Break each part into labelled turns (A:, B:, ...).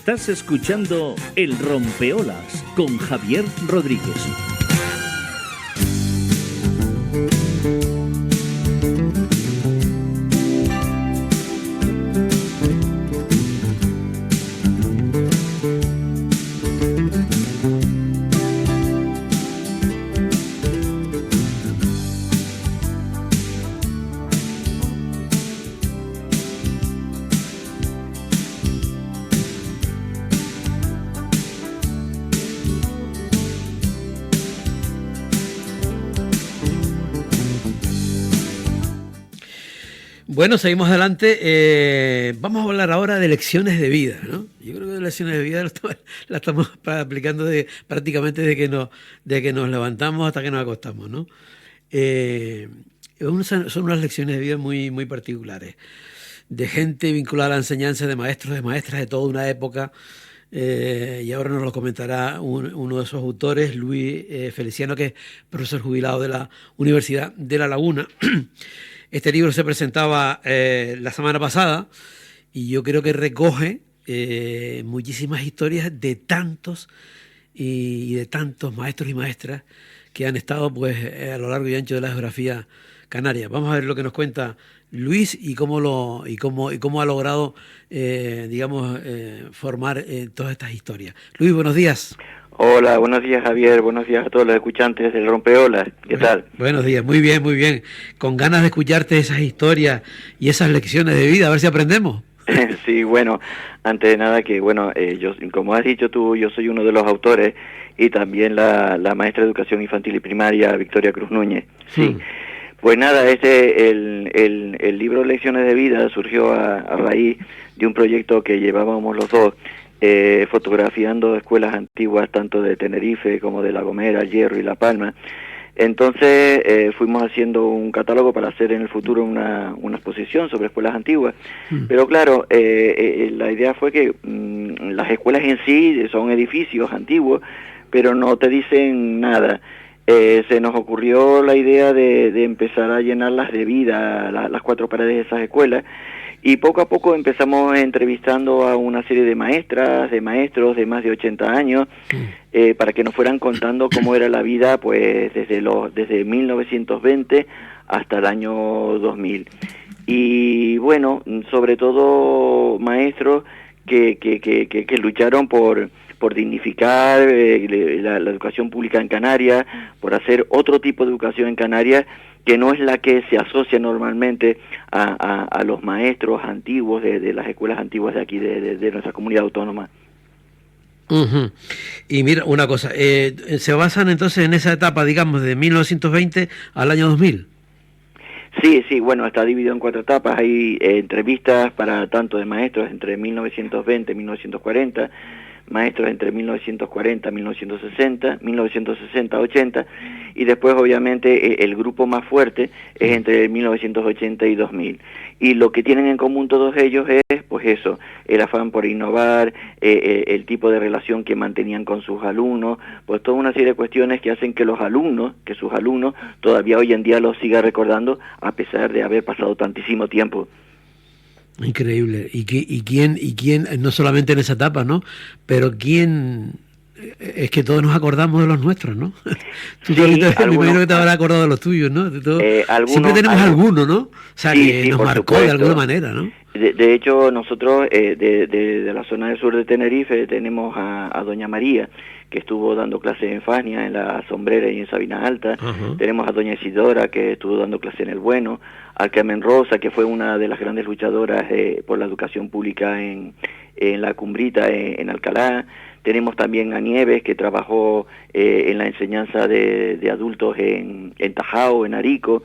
A: Estás escuchando El Rompeolas con Javier Rodríguez.
B: Bueno, seguimos adelante. Vamos a hablar ahora de lecciones de vida, ¿no? Yo creo que lecciones de vida las estamos aplicando prácticamente de que nos levantamos hasta que nos acostamos, ¿no? Son unas lecciones de vida muy, muy particulares, de gente vinculada a la enseñanza, de maestros, de maestras de toda una época. Y ahora nos lo comentará uno de esos autores, Luis Feliciano, que es profesor jubilado de la Universidad de La Laguna. Este libro se presentaba la semana pasada y yo creo que recoge muchísimas historias de tantos y de tantos maestros y maestras que han estado pues a lo largo y ancho de la geografía canaria. Vamos a ver lo que nos cuenta Luis y cómo ha logrado formar todas estas historias. Luis, buenos días.
C: Hola, buenos días Javier, buenos días a todos los escuchantes del Rompeolas, ¿qué tal?
B: Buenos días, muy bien, muy bien. Con ganas de escucharte esas historias y esas lecciones de vida, a ver si aprendemos.
C: Sí, bueno, antes de nada que, bueno, yo, como has dicho tú, yo soy uno de los autores y también la maestra de Educación Infantil y Primaria, Victoria Cruz Núñez. Sí. Pues nada, el libro Lecciones de Vida surgió a raíz de un proyecto que llevábamos los dos, fotografiando escuelas antiguas tanto de Tenerife como de La Gomera, El Hierro y La Palma. Entonces fuimos haciendo un catálogo para hacer en el futuro una exposición sobre escuelas antiguas. Pero claro, la idea fue que las escuelas en sí son edificios antiguos, pero no te dicen nada. Se nos ocurrió la idea de empezar a llenarlas de vida, las cuatro paredes de esas escuelas. Y poco a poco empezamos entrevistando a una serie de maestras, de maestros de más de 80 años, para que nos fueran contando cómo era la vida pues desde 1920 hasta el año 2000. Y bueno, sobre todo maestros que lucharon por dignificar la educación pública en Canarias, por hacer otro tipo de educación en Canarias, que no es la que se asocia normalmente a los maestros antiguos de las escuelas antiguas de aquí, de nuestra comunidad autónoma.
B: Uh-huh. Y mira, una cosa, ¿se basan entonces en esa etapa, digamos, de 1920 al año 2000?
C: Sí, bueno, está dividido en cuatro etapas. Hay entrevistas para tanto de maestros entre 1920 y 1940, maestros entre 1940 y 1960, 1960 a 80, y después obviamente el grupo más fuerte es entre 1980 y 2000. Y lo que tienen en común todos ellos es, pues eso, el afán por innovar, el tipo de relación que mantenían con sus alumnos, pues toda una serie de cuestiones que hacen que sus alumnos todavía hoy en día los sigan recordando a pesar de haber pasado tantísimo tiempo.
B: Increíble. ¿Y quién, no solamente en esa etapa, ¿no? Pero quién, es que todos nos acordamos de los nuestros, ¿no? Tú sí, me imagino que te habrás acordado de los tuyos, ¿no? Siempre tenemos alguno, ¿no? O sea, que nos marcó supuesto, de alguna manera, ¿no?
C: De hecho, nosotros de la zona del sur de Tenerife tenemos a Doña María, que estuvo dando clases en Fania, en La Sombrera y en Sabina Alta. Uh-huh. Tenemos a Doña Isidora, que estuvo dando clases en El Bueno, a Carmen Rosa, que fue una de las grandes luchadoras por la educación pública en La Cumbrita, en Alcalá. Tenemos también a Nieves, que trabajó en la enseñanza de adultos en Tajao, en Arico.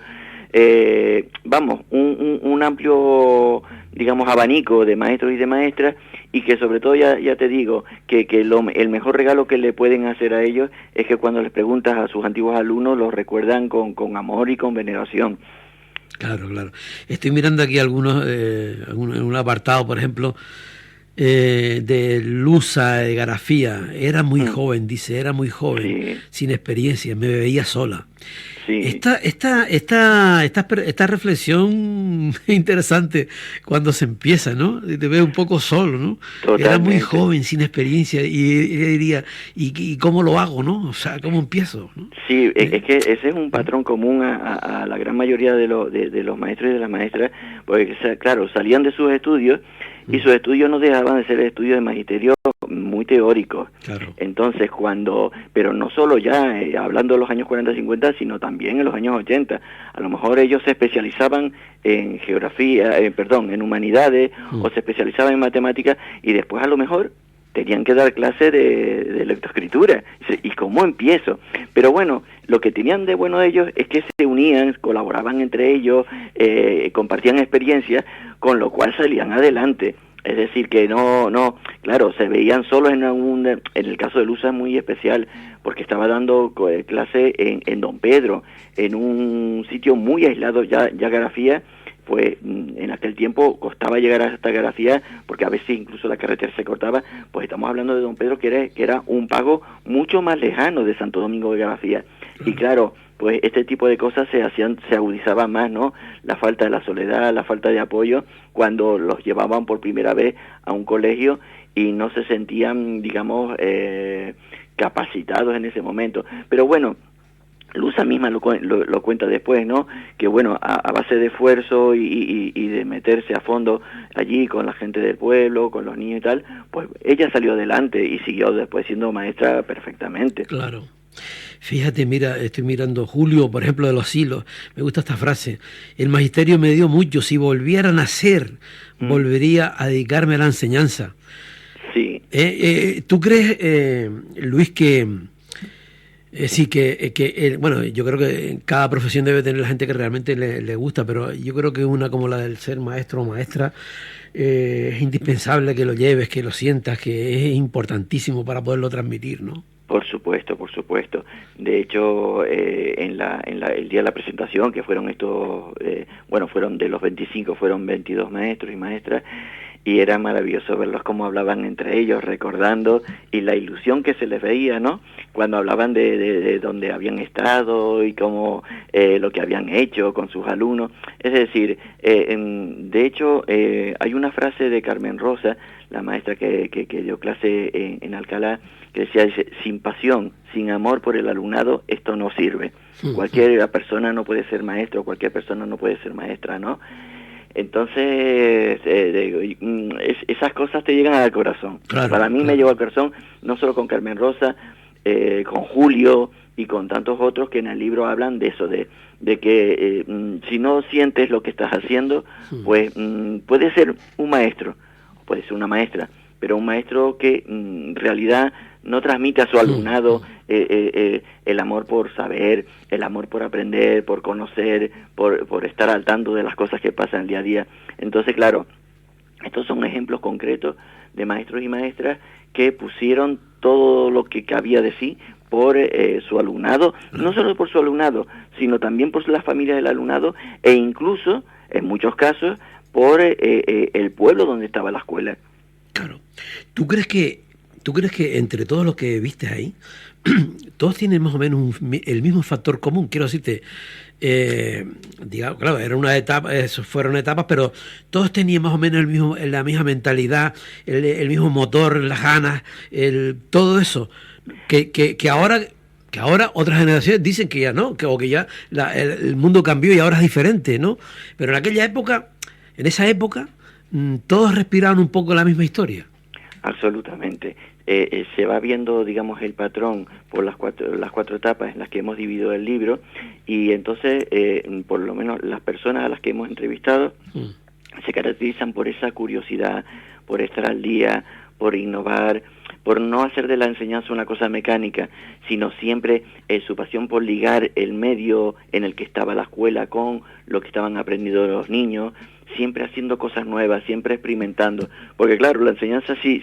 C: Vamos, un amplio, digamos, abanico de maestros y de maestras, y que sobre todo, ya te digo, que el mejor regalo que le pueden hacer a ellos es que cuando les preguntas a sus antiguos alumnos, los recuerdan con amor y con veneración.
B: Claro. Estoy mirando aquí algunos, en un apartado, por ejemplo, de Lusa, de Garafía. Era muy joven, dice, era muy joven,
C: Sí.
B: sin experiencia, me veía sola.
C: Sí.
B: Esta reflexión interesante cuando se empieza, ¿no? Te ve un poco solo, ¿no?
C: Totalmente.
B: Era muy joven, sin experiencia, y ella diría, ¿y cómo lo hago, no? O sea, ¿cómo empiezo? ¿no?
C: Sí, es que ese es un patrón común a la gran mayoría de los maestros y de las maestras, porque, claro, salían de sus estudios y sus estudios no dejaban de ser estudios de magisterio muy teóricos.
B: Claro.
C: Entonces, pero no solo ya hablando de los años 40-50, sino también en los años 80. A lo mejor ellos se especializaban en geografía, en humanidades, o se especializaban en matemáticas, y después a lo mejor tenían que dar clase de lectoescritura. ¿Y cómo empiezo? Pero bueno, lo que tenían de bueno ellos es que se unían, colaboraban entre ellos, compartían experiencias, con lo cual salían adelante. Es decir, que claro, se veían solos en el caso de Lusa es muy especial, porque estaba dando clase en Don Pedro, en un sitio muy aislado, ya Garafía, pues en aquel tiempo costaba llegar hasta Garafía, porque a veces incluso la carretera se cortaba. Pues estamos hablando de Don Pedro, que era un pago mucho más lejano de Santo Domingo de Garafía. Y claro, pues este tipo de cosas se agudizaba más, ¿no? La falta de la soledad, la falta de apoyo, cuando los llevaban por primera vez a un colegio y no se sentían, digamos, capacitados en ese momento. Pero bueno, Lusa misma lo cuenta después, ¿no? Que bueno, a base de esfuerzo y de meterse a fondo allí con la gente del pueblo, con los niños y tal, pues ella salió adelante y siguió después siendo maestra perfectamente.
B: Claro. Fíjate, mira, estoy mirando Julio, por ejemplo, de los Hilos. Me gusta esta frase. El magisterio me dio mucho. Si volviera a nacer, volvería a dedicarme a la enseñanza.
C: Sí.
B: ¿Tú crees, Luis, que sí, bueno, yo creo que cada profesión debe tener la gente que realmente le gusta, pero yo creo que una como la del ser maestro o maestra es indispensable que lo lleves, que lo sientas, que es importantísimo para poderlo transmitir, ¿no?
C: Por supuesto, por supuesto. De hecho, el día de la presentación, que fueron fueron de los 25, fueron 22 maestros y maestras, y era maravilloso verlos cómo hablaban entre ellos, recordando, y la ilusión que se les veía, ¿no? Cuando hablaban de dónde habían estado y cómo lo que habían hecho con sus alumnos. Es decir, de hecho, hay una frase de Carmen Rosa, la maestra que dio clase en Alcalá, que dice, sin pasión, sin amor por el alumnado, esto no sirve. Cualquier persona no puede ser maestro, cualquier persona no puede ser maestra, ¿no? Entonces, esas cosas te llegan al corazón.
B: Claro,
C: Para mí me llegó al corazón, no solo con Carmen Rosa, con Julio y con tantos otros que en el libro hablan de eso, de que si no sientes lo que estás haciendo, pues puede ser un maestro, puede ser una maestra, pero un maestro que en realidad no transmite a su alumnado el amor por saber, el amor por aprender, por conocer, por estar al tanto de las cosas que pasan el día a día. Entonces, claro, estos son ejemplos concretos de maestros y maestras que pusieron todo lo que cabía de sí por su alumnado, no solo por su alumnado, sino también por la familia del alumnado e incluso, en muchos casos, por el pueblo donde estaba la escuela.
B: Claro. ¿Tú crees que entre todos los que viste ahí, todos tienen más o menos el mismo factor común? Quiero decirte, digamos, claro, era una etapa, fueron etapas, pero todos tenían más o menos la misma mentalidad, el mismo motor, las ganas, todo eso. Que ahora otras generaciones dicen que ya no, que ya el mundo cambió y ahora es diferente, ¿no? Pero en esa época, todos respiraban un poco la misma historia.
C: Absolutamente. Se va viendo, digamos, el patrón por las cuatro etapas en las que hemos dividido el libro, y entonces, por lo menos las personas a las que hemos entrevistado se caracterizan por esa curiosidad, por estar al día, por innovar, por no hacer de la enseñanza una cosa mecánica, sino siempre su pasión por ligar el medio en el que estaba la escuela con lo que estaban aprendiendo los niños, siempre haciendo cosas nuevas, siempre experimentando, porque claro, la enseñanza si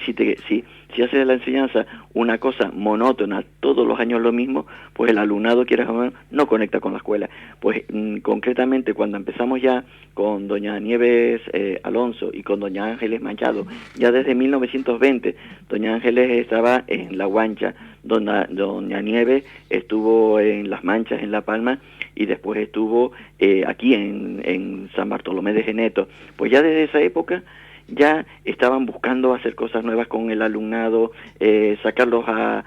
C: haces la enseñanza una cosa monótona, todos los años lo mismo, pues el alumnado, quieras o no, no conecta con la escuela. Pues concretamente cuando empezamos ya con doña Nieves Alonso y con doña Ángeles Machado, ya desde 1920, doña Ángeles estaba en La Guancha, doña Nieves estuvo en Las Manchas, en La Palma, y después estuvo aquí en San Bartolomé de Geneto. Pues ya desde esa época ya estaban buscando hacer cosas nuevas con el alumnado, sacarlos a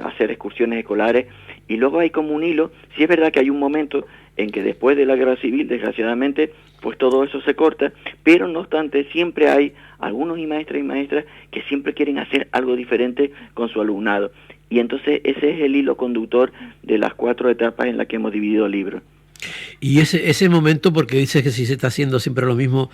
C: hacer excursiones escolares, y luego hay como un hilo. Sí es verdad que hay un momento en que después de la guerra civil, desgraciadamente, pues todo eso se corta, pero no obstante siempre hay algunos maestras y maestras que siempre quieren hacer algo diferente con su alumnado, y entonces ese es el hilo conductor de las 4 etapas en las que hemos dividido el libro.
B: Y ese momento, porque dices que si se está haciendo siempre lo mismo,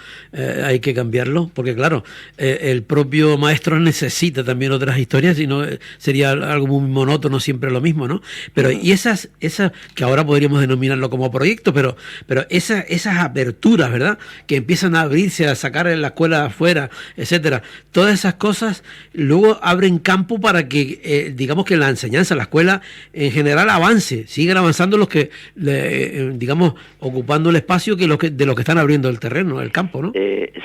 B: hay que cambiarlo, porque claro, el propio maestro necesita también otras historias, si no sería algo muy monótono, siempre lo mismo, ¿no? Pero y esas que ahora podríamos denominarlo como proyecto, pero esas aperturas, ¿verdad? Que empiezan a abrirse, a sacar en la escuela afuera, etcétera, todas esas cosas luego abren campo para que, digamos que la enseñanza, la escuela en general avance, sigan avanzando los que digamos, ocupando el espacio de los que están abriendo el terreno, el campo, ¿no?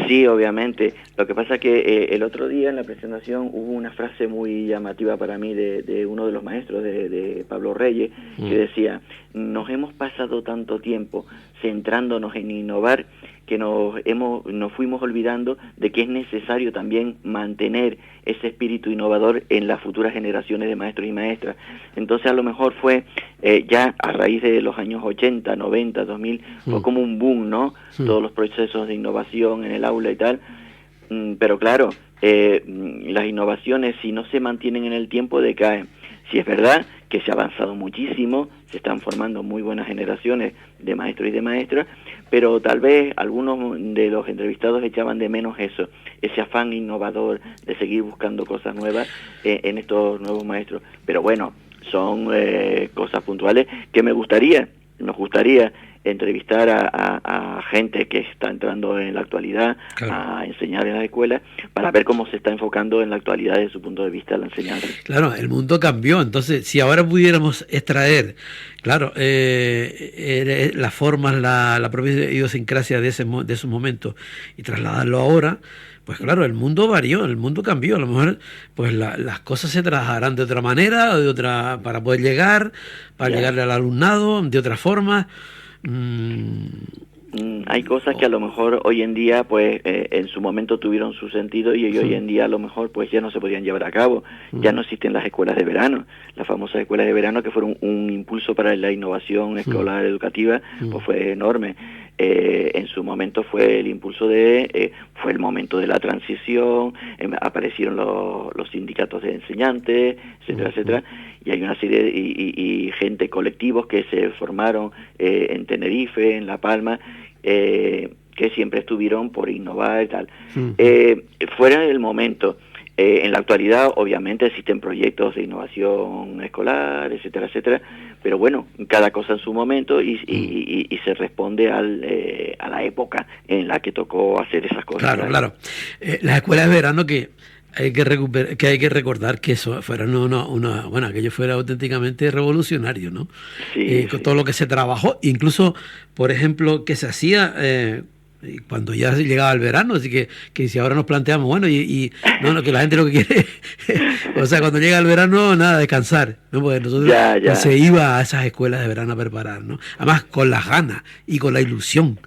C: Sí, obviamente. Lo que pasa es que el otro día en la presentación hubo una frase muy llamativa para mí de uno de los maestros, de Pablo Reyes, que decía: nos hemos pasado tanto tiempo centrándonos en innovar que nos fuimos olvidando de que es necesario también mantener ese espíritu innovador en las futuras generaciones de maestros y maestras. Entonces a lo mejor fue ya a raíz de los años 80, 90, 2000, fue como un boom, ¿no? Todos los procesos de innovación en el aula y tal, pero claro, las innovaciones, si no se mantienen en el tiempo, decaen. Sí es verdad que se ha avanzado muchísimo, se están formando muy buenas generaciones de maestros y de maestras, pero tal vez algunos de los entrevistados echaban de menos eso, ese afán innovador de seguir buscando cosas nuevas en estos nuevos maestros. Pero bueno, son cosas puntuales que nos gustaría entrevistar a gente que está entrando en la actualidad, claro, a enseñar en las escuelas, para ver cómo se está enfocando en la actualidad desde su punto de vista la enseñanza.
B: Claro, el mundo cambió, entonces si ahora pudiéramos extraer, claro, las formas, la propia idiosincrasia de esos momentos y trasladarlo ahora, pues claro, el mundo varió, el mundo cambió. A lo mejor pues las cosas se trabajarán de otra manera, o de otra, para poder llegar, para llegarle al alumnado, de otra forma.
C: Hay cosas que a lo mejor hoy en día pues en su momento tuvieron su sentido y hoy en día a lo mejor pues ya no se podían llevar a cabo. Ya no existen las escuelas de verano, las famosas escuelas de verano que fueron un impulso para la innovación escolar educativa, pues fue enorme. En su momento fue el impulso fue el momento de la transición, aparecieron los sindicatos de enseñantes, etcétera, etcétera, y hay una serie y gente, colectivos que se formaron en Tenerife, en La Palma, que siempre estuvieron por innovar y tal. Fuera del momento. En la actualidad, obviamente, existen proyectos de innovación escolar, etcétera, etcétera, pero bueno, cada cosa en su momento y se responde a la época en la que tocó hacer esas cosas.
B: Claro. Las escuelas de verano que hay que recordar que eso fuera bueno, aquello fuera auténticamente revolucionario, ¿no?
C: Sí,
B: con todo lo que se trabajó, incluso, por ejemplo, que se hacía cuando ya llegaba el verano, así que si ahora nos planteamos, bueno, que la gente lo que quiere, o sea, cuando llega el verano, nada, descansar, ¿no? Porque nosotros pues, se iba a esas escuelas de verano a preparar, ¿no? Además, con las ganas y con la ilusión.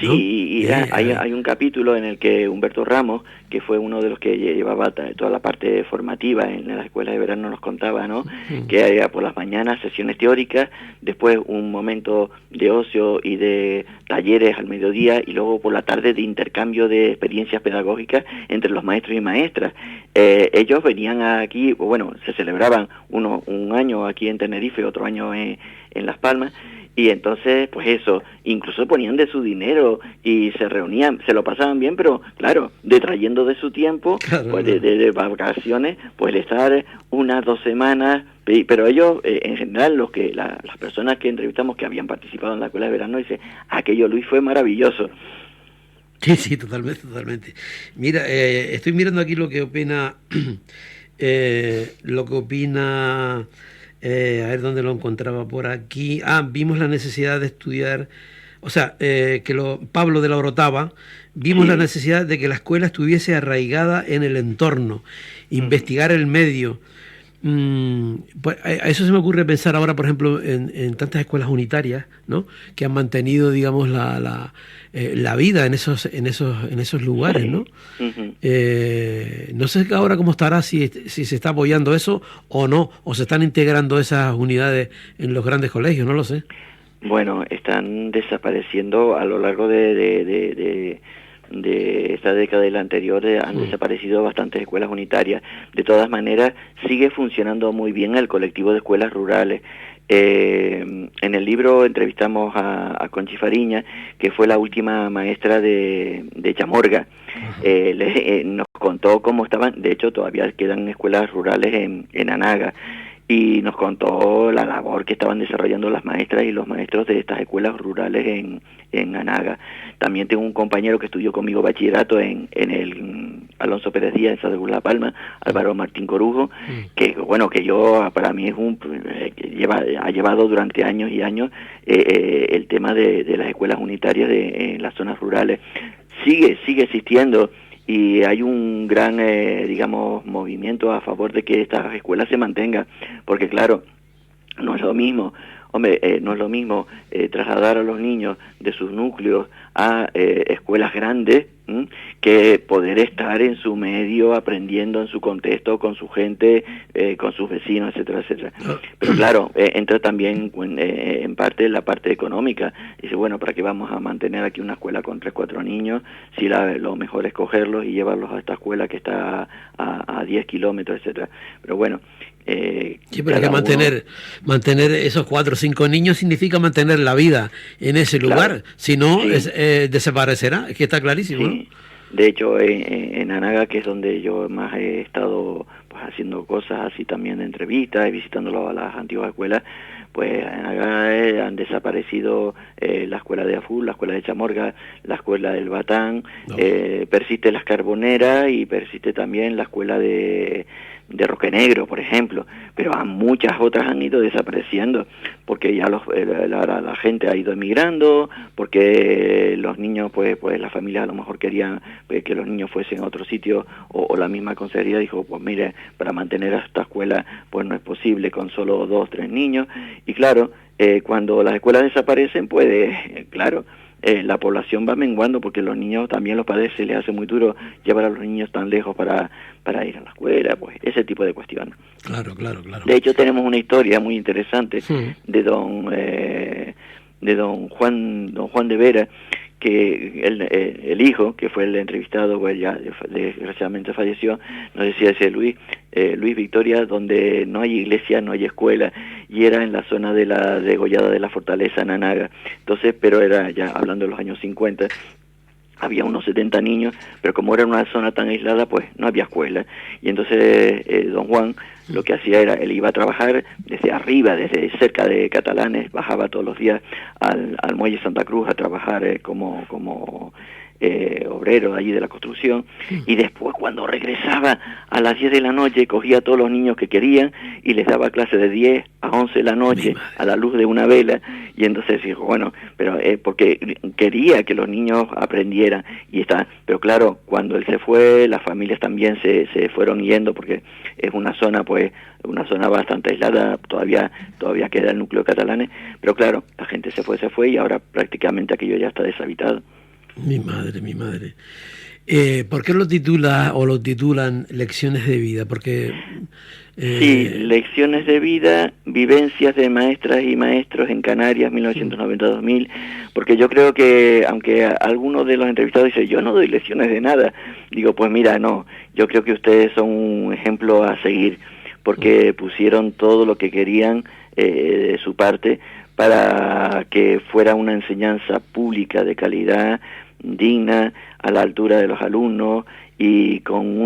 B: ¿no?
C: Sí, y hay un capítulo en el que Humberto Ramos, que fue uno de los que llevaba toda la parte formativa en las escuelas de verano, nos contaba, ¿no? Que había por las mañanas sesiones teóricas, después un momento de ocio y de talleres al mediodía, y luego por la tarde de intercambio de experiencias pedagógicas entre los maestros y maestras. Ellos venían aquí, bueno, se celebraban un año aquí en Tenerife, otro año en Las Palmas, y entonces, pues eso, incluso ponían de su dinero y se reunían, se lo pasaban bien, pero claro, detrayendo de su tiempo, claro, pues de vacaciones, pues el estar 1 o 2 semanas, pero ellos, en general, las personas que entrevistamos que habían participado en la escuela de verano, dicen, aquello, Luis, fue maravilloso.
B: Sí, sí, totalmente, totalmente. Mira, estoy mirando aquí lo que opina, lo que opina, a ver dónde lo encontraba por aquí. Vimos la necesidad de estudiar, o sea, Pablo de la Orotava, vimos la
C: Sí.
B: necesidad de que la escuela estuviese arraigada en el entorno,
C: Ujú.
B: investigar el medio. Pues a eso se me ocurre pensar ahora, por ejemplo, en tantas escuelas unitarias, ¿no? Que han mantenido, digamos, la vida en esos lugares, ¿no?
C: Sí. Ujú.
B: No sé ahora cómo estará, si se está apoyando eso o no, o se están integrando esas unidades en los grandes colegios, no lo sé.
C: Bueno, están desapareciendo a lo largo de esta década y la anterior, han
B: Mm.
C: desaparecido bastantes escuelas unitarias. De todas maneras, sigue funcionando muy bien el colectivo de escuelas rurales. En el libro entrevistamos a Conchi Fariña, que fue la última maestra de Chamorga.
B: Ajá.
C: Nos contó cómo estaban, de hecho todavía quedan escuelas rurales en Anaga, y nos contó la labor que estaban desarrollando las maestras y los maestros de estas escuelas rurales en Anaga. También tengo un compañero que estudió conmigo bachillerato en el Alonso Pérez Díaz en Santa Cruz La Palma, Álvaro Martín Corujo,
B: Mm.
C: que bueno, que yo, para mí es que ha llevado durante años y años el tema de las escuelas unitarias en las zonas rurales. Sigue existiendo, y hay un gran, digamos, movimiento a favor de que estas escuelas se mantengan, porque claro, no es lo mismo, hombre, no es lo mismo trasladar a los niños de sus núcleos a escuelas grandes, que poder estar en su medio, aprendiendo en su contexto, con su gente, con sus vecinos, etcétera, etcétera. Pero claro, entra también en parte la parte económica. Dice, bueno, ¿para qué vamos a mantener aquí una escuela con 3, 4 niños? Si lo mejor es cogerlos y llevarlos a esta escuela que está a 10 kilómetros, etcétera. Pero bueno,
B: Sí, pero hay que mantener esos 4 o 5 niños significa mantener la vida en ese
C: claro,
B: lugar. Si no,
C: sí,
B: desaparecerá. Es que está clarísimo, ¿no?
C: sí. De hecho, en Anaga, que es donde yo más he estado pues haciendo cosas así también de entrevistas y visitando a las antiguas escuelas, pues en Anaga han desaparecido la escuela de Aful, la escuela de Chamorga, la escuela del Batán,
B: No.
C: persiste las Carboneras y persiste también la escuela de Roque Negro, por ejemplo, pero muchas otras han ido desapareciendo, porque ya la gente ha ido emigrando, porque los niños, pues las familias a lo mejor querían que los niños fuesen a otro sitio, o la misma consejería dijo, pues mire, para mantener a esta escuela, pues no es posible con solo 2, 3 niños, y claro, cuando las escuelas desaparecen, pues claro, la población va menguando, porque los niños también, los padres, se les hace muy duro llevar a los niños tan lejos para ir a la escuela, pues ese tipo de cuestiones.
B: Claro, claro, claro.
C: De hecho, tenemos una historia muy interesante
B: Sí.
C: de don Juan de Vera, que el hijo, que fue el entrevistado, pues ya desgraciadamente falleció, nos decía ese Luis Victoria, donde no hay iglesia, no hay escuela, y era en la zona de la degollada de la fortaleza en Anaga. Entonces, pero era ya hablando de los años 50, había unos 70 niños, pero como era una zona tan aislada, pues no había escuela. Y entonces don Juan lo que hacía era, él iba a trabajar desde arriba, desde cerca de Catalanes, bajaba todos los días al muelle Santa Cruz a trabajar como obrero allí de la construcción, y después cuando regresaba a las 10 de la noche cogía a todos los niños que querían y les daba clase de 10 a 11 de la noche a la luz de una vela. Y entonces dijo, bueno, pero porque quería que los niños aprendieran, pero claro, cuando él se fue, las familias también se fueron yendo, porque es una zona, pues una zona bastante aislada, todavía queda el núcleo Catalanes, pero claro, la gente se fue y ahora prácticamente aquello ya está deshabitado.
B: Mi madre, mi madre. ¿Por qué lo titulan Lecciones de Vida? Porque...
C: Sí, Lecciones de Vida, Vivencias de Maestras y Maestros en Canarias, 1990-2000, porque yo creo que, aunque algunos de los entrevistados dicen, yo no doy lecciones de nada, digo, pues mira, no, yo creo que ustedes son un ejemplo a seguir, porque pusieron todo lo que querían de su parte para que fuera una enseñanza pública de calidad, digna, a la altura de los alumnos, y con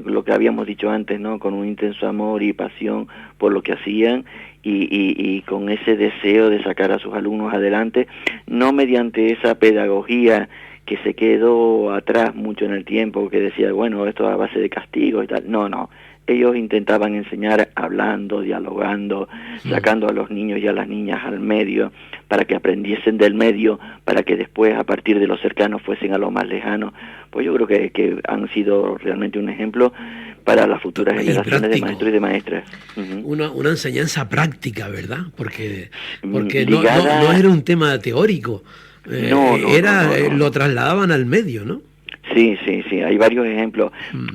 C: lo que habíamos dicho antes, ¿no? Con un intenso amor y pasión por lo que hacían, y con ese deseo de sacar a sus alumnos adelante, no mediante esa pedagogía que se quedó atrás mucho en el tiempo, que decía, bueno, esto a base de castigo y tal. No. Ellos intentaban enseñar hablando, dialogando, sacando a los niños y a las niñas al medio, para que aprendiesen del medio, para que después a partir de lo cercano fuesen a lo más lejano. Pues yo creo que han sido realmente un ejemplo para las futuras generaciones de maestros y de maestras.
B: Una enseñanza práctica, ¿verdad? Porque no era un tema teórico, lo trasladaban al medio, ¿no?
C: Sí, hay varios ejemplos.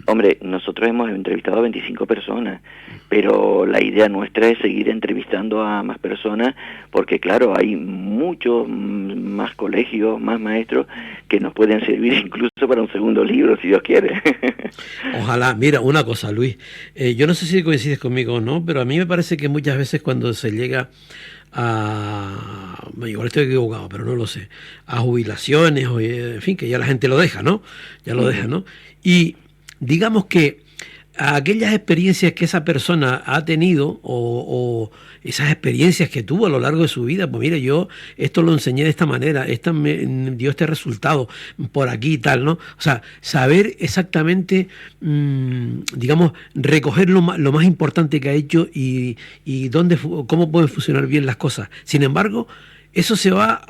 C: Hombre, nosotros hemos entrevistado a 25 personas, pero la idea nuestra es seguir entrevistando a más personas, porque claro, hay muchos más colegios, más maestros que nos pueden servir incluso para un segundo libro, si Dios quiere.
B: Ojalá. Mira, una cosa, Luis, yo no sé si coincides conmigo o no, pero a mí me parece que muchas veces cuando se llega igual estoy equivocado, pero no lo sé, a jubilaciones, o, en fin, que ya la gente lo deja, ¿no? Ya lo deja, ¿no? Y digamos que aquellas experiencias que esa persona ha tenido o esas experiencias que tuvo a lo largo de su vida, pues mire, yo esto lo enseñé de esta manera, me dio este resultado por aquí y tal, ¿no? O sea, saber exactamente, digamos, recoger lo más importante que ha hecho y cómo pueden funcionar bien las cosas. Sin embargo, eso se va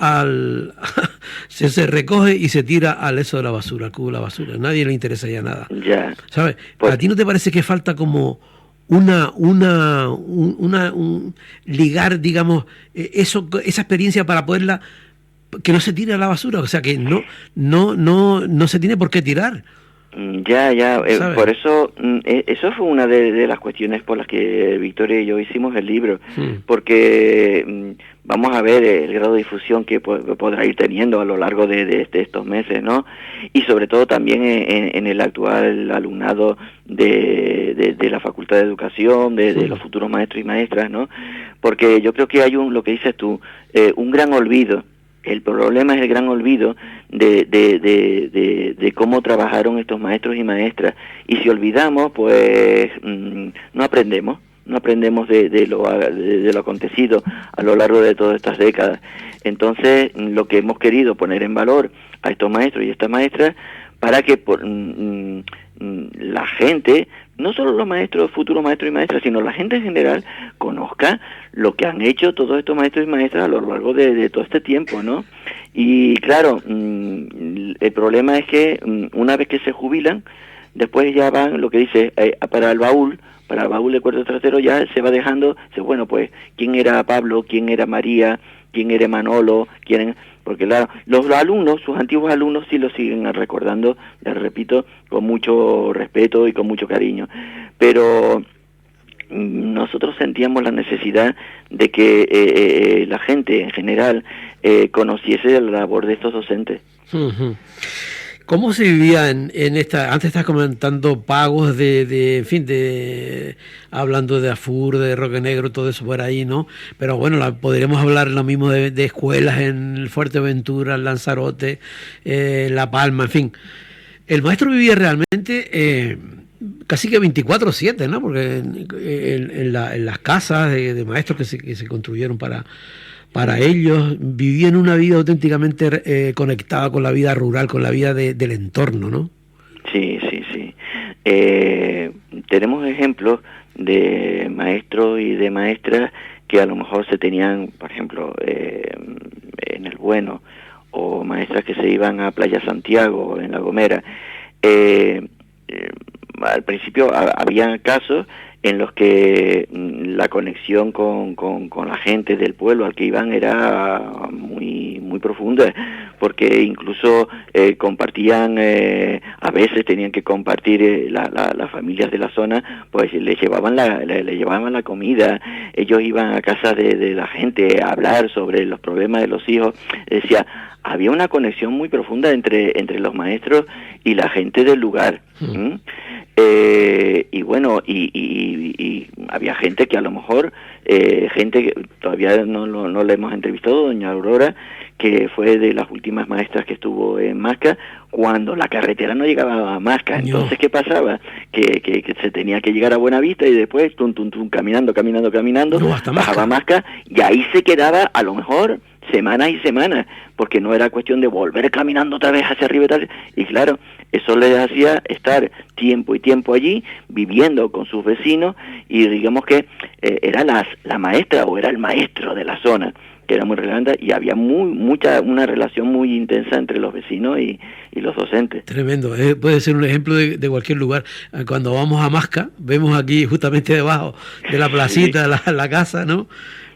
B: se recoge y se tira al eso de la basura, al cubo de la basura. A nadie le interesa ya nada.
C: Ya.
B: ¿Sabes?
C: Pues,
B: ¿a ti no te parece que falta como ligar, digamos, esa experiencia para poderla, que no se tire a la basura? O sea, que no se tiene por qué tirar.
C: Ya, por eso, eso fue una de las cuestiones por las que Victoria y yo hicimos el libro, porque vamos a ver el grado de difusión que podrá ir teniendo a lo largo de estos meses, ¿no? Y sobre todo también en el actual alumnado de la Facultad de Educación, de los futuros maestros y maestras, ¿no? Porque yo creo que hay lo que dices tú, un gran olvido. El problema es el gran olvido de cómo trabajaron estos maestros y maestras. Y si olvidamos, pues no aprendemos de lo acontecido a lo largo de todas estas décadas. Entonces, lo que hemos querido poner en valor a estos maestros y estas maestras, para que la gente, no solo los maestros, futuros maestros y maestras, sino la gente en general, conozca lo que han hecho todos estos maestros y maestras a lo largo de todo este tiempo, ¿no? Y claro, el problema es que una vez que se jubilan, después ya van, lo que dice, para el baúl de cuarto trasero ya se va dejando, bueno, pues, ¿quién era Pablo? ¿Quién era María? ¿Quién era Manolo? Porque claro, los alumnos, sus antiguos alumnos sí lo siguen recordando, les repito, con mucho respeto y con mucho cariño. Pero nosotros sentíamos la necesidad de que la gente en general conociese la labor de estos docentes.
B: ¿Cómo se vivía en esta? Antes estás comentando pagos en fin, hablando de AFUR, de Roque Negro, todo eso por ahí, ¿no? Pero bueno, podríamos hablar lo mismo de escuelas en Fuerteventura, en Lanzarote, La Palma, en fin. El maestro vivía realmente casi que 24/7, ¿no? Porque en las casas de maestros que se construyeron para ellos, vivían una vida auténticamente conectada con la vida rural, con la vida del entorno, ¿no? Sí.
C: Tenemos ejemplos de maestros y de maestras que a lo mejor se tenían, por ejemplo, en El Bueno, o maestras que se iban a Playa Santiago, en La Gomera. Al principio había casos en los que la conexión con la gente del pueblo al que iban era muy profunda, porque incluso compartían, a veces tenían que compartir las familias de la zona, pues le llevaban la comida, ellos iban a casa de la gente a hablar sobre los problemas de los hijos. Decía, había una conexión muy profunda entre los maestros y la gente del lugar. Y bueno, y había gente que a lo mejor, gente que todavía no la hemos entrevistado, doña Aurora, que fue de las últimas maestras que estuvo en Masca, cuando la carretera no llegaba a Masca. Entonces, ¿qué pasaba? Que se tenía que llegar a Buenavista y después, caminando, bajaba a Masca, y ahí se quedaba a lo mejor semanas y semanas, porque no era cuestión de volver caminando otra vez hacia arriba y tal. Y claro, eso les hacía estar tiempo y tiempo allí, viviendo con sus vecinos, y digamos que era la maestra o era el maestro de la zona, que era muy relevante, y había una relación muy intensa entre los vecinos y los docentes.
B: Tremendo, puede ser un ejemplo de cualquier lugar. Cuando vamos a Masca, vemos aquí justamente debajo de la placita la casa, ¿no?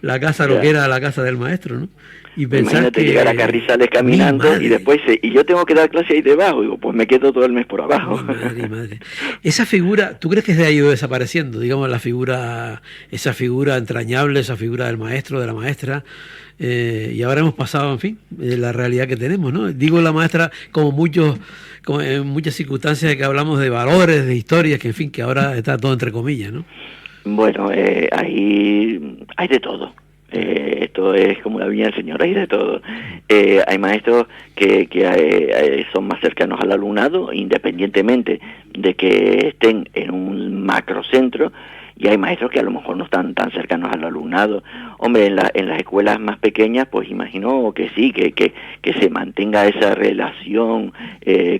B: La casa, lo que era la casa del maestro, ¿no? Y pensar
C: imagínate
B: que
C: llegar a Carrizales caminando y después y yo tengo que dar clase ahí debajo, digo, pues me quedo todo el mes por abajo.
B: Madre. Esa figura, ¿tú crees que se ha ido desapareciendo? Digamos, esa figura entrañable, esa figura del maestro, de la maestra, y ahora hemos pasado, en fin, la realidad que tenemos, ¿no? Digo la maestra como en muchas circunstancias que hablamos de valores, de historias, que en fin, que ahora está todo entre comillas, ¿no?
C: Bueno, ahí hay de todo. Esto es como la viña del Señor, hay de todo. Hay maestros que son más cercanos al alumnado, independientemente de que estén en un macrocentro, y hay maestros que a lo mejor no están tan cercanos al alumnado. Hombre, en las escuelas más pequeñas, pues imagino que sí, que se mantenga esa relación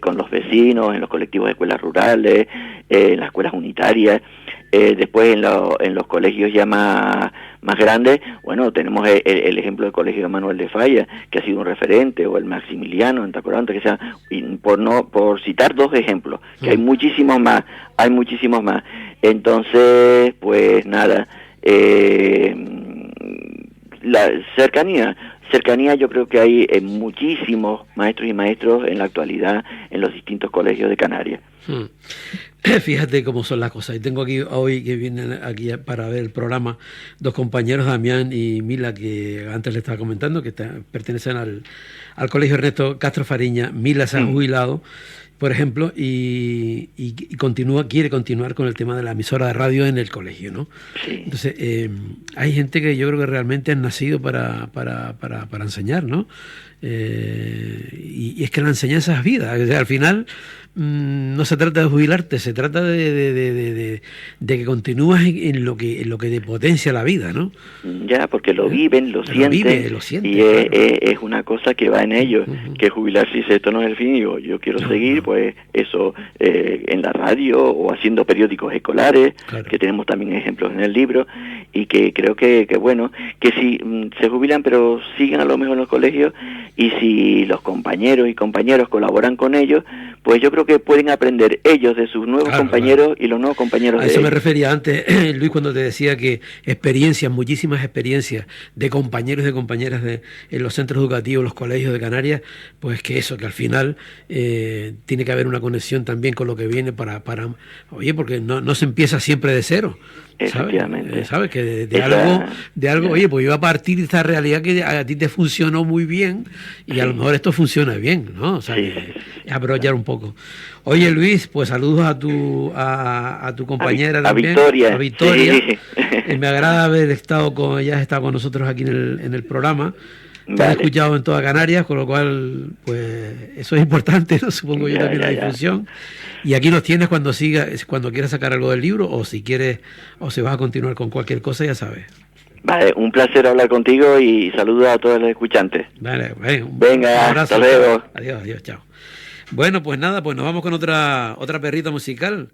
C: con los vecinos, en los colectivos de escuelas rurales, en las escuelas unitarias. Después en los colegios ya más grandes, bueno, tenemos el ejemplo del Colegio Manuel de Falla, que ha sido un referente, o el Maximiliano en Tacoronte, que sea, por citar dos ejemplos, que hay muchísimos más. Entonces, pues nada, la cercanía yo creo que hay muchísimos maestros y maestros en la actualidad en los distintos colegios de Canarias.
B: Fíjate cómo son las cosas. Y tengo aquí hoy, que vienen aquí para ver el programa, dos compañeros, Damián y Mila, que antes le estaba comentando, que pertenecen al Colegio Ernesto Castro Fariña. Mila se ha jubilado, por ejemplo, y quiere continuar con el tema de la emisora de radio en el colegio, ¿no?
C: Sí.
B: Entonces, hay gente que yo creo que realmente han nacido para enseñar, ¿no? Y es que la enseñanza es vida. O sea, al final no se trata de jubilarte, se trata de que continúas en lo que te potencia la vida, ¿no?
C: Ya, porque lo viven, lo sienten, y claro. Es una cosa que va en ellos, que jubilarse, si esto no es el fin, digo, yo quiero seguir, pues eso, en la radio o haciendo periódicos escolares, claro. Que tenemos también ejemplos en el libro, y que creo que bueno, que si se jubilan, pero siguen a lo mejor en los colegios, y si los compañeros y compañeras colaboran con ellos, pues yo creo que pueden aprender ellos de sus nuevos compañeros y los nuevos compañeros de ellos.
B: A eso me refería antes, Luis, cuando te decía que muchísimas experiencias de compañeros y de compañeras en los centros educativos, los colegios de Canarias, pues que al final tiene que haber una conexión también con lo que viene para oye, porque no se empieza siempre de cero.
C: Efectivamente.
B: ¿Sabes? Que de algo, oye, pues iba a partir de esta realidad que a ti te funcionó muy bien y a lo mejor esto funciona bien, ¿no? O sea, aprovechar un poco. Oye, Luis, pues saludos a tu compañera también. A Victoria. Sí. Me agrada haber estado has estado con nosotros aquí en el programa. Te has escuchado en toda Canarias, con lo cual, pues, eso es importante, ¿no? Supongo yo también la difusión. Y aquí nos tienes cuando quieras sacar algo del libro, o si quieres, o si vas a continuar con cualquier cosa, ya sabes.
C: Vale, un placer hablar contigo y saludos a todos los escuchantes.
B: Vale,
C: venga, un abrazo. Hasta luego.
B: Adiós, chao. Bueno, pues nada, pues nos vamos con otra perrita musical.